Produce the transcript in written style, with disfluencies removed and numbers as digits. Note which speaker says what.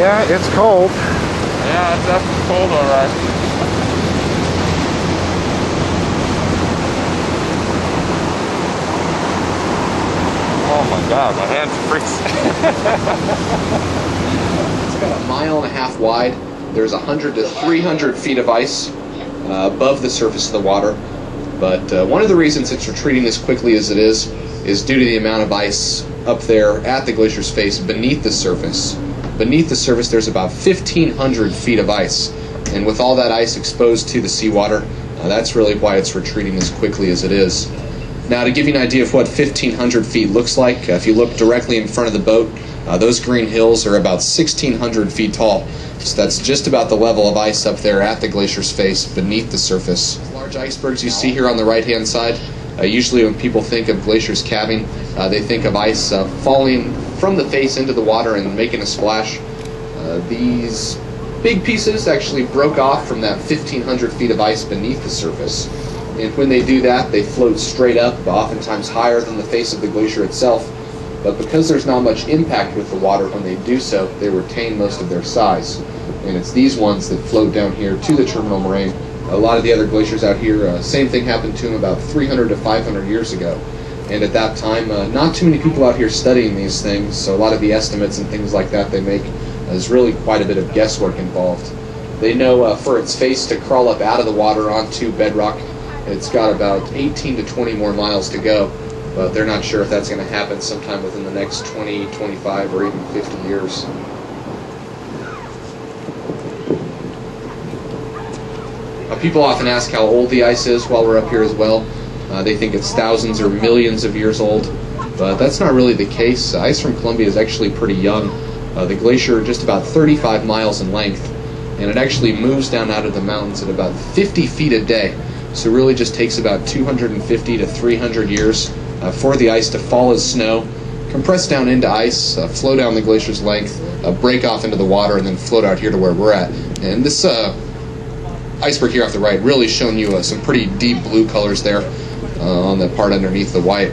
Speaker 1: Yeah, it's cold.
Speaker 2: Yeah, it's definitely cold, alright. Oh my god, my hands freeze.
Speaker 3: It's about 1.5 miles wide. There's 100 to 300 feet of ice above the surface of the water. But one of the reasons it's retreating as quickly as it is due to the amount of ice up there at the glacier's face beneath the surface. Beneath the surface, there's about 1,500 feet of ice. And with all that ice exposed to the seawater, that's really why it's retreating as quickly as it is. Now, to give you an idea of what 1,500 feet looks like, if you look directly in front of the boat, those green hills are about 1,600 feet tall. So that's just about the level of ice up there at the glacier's face beneath the surface. Large icebergs you see here on the right-hand side, usually when people think of glaciers calving, they think of ice falling from the face into the water and making a splash. These big pieces actually broke off from that 1,500 feet of ice beneath the surface. And when they do that, they float straight up, oftentimes higher than the face of the glacier itself. But because there's not much impact with the water when they do so, they retain most of their size. And it's these ones that float down here to the terminal moraine. A lot of the other glaciers out here, same thing happened to them about 300 to 500 years ago. And at that time, not too many people out here studying these things, so a lot of the estimates and things like that they make, there's really quite a bit of guesswork involved. They know for its face to crawl up out of the water onto bedrock, it's got about 18 to 20 more miles to go, but they're not sure if that's going to happen sometime within the next 20, 25, or even 50 years. People often ask how old the ice is while we're up here as well. They think it's thousands or millions of years old, but that's not really the case. Ice from Columbia is actually pretty young. The glacier just about 35 miles in length, and it actually moves down out of the mountains at about 50 feet a day. So it really just takes about 250 to 300 years for the ice to fall as snow, compress down into ice, flow down the glacier's length, break off into the water, and then float out here to where we're at. And this iceberg here off the right really showing you some pretty deep blue colors there on the part underneath the white.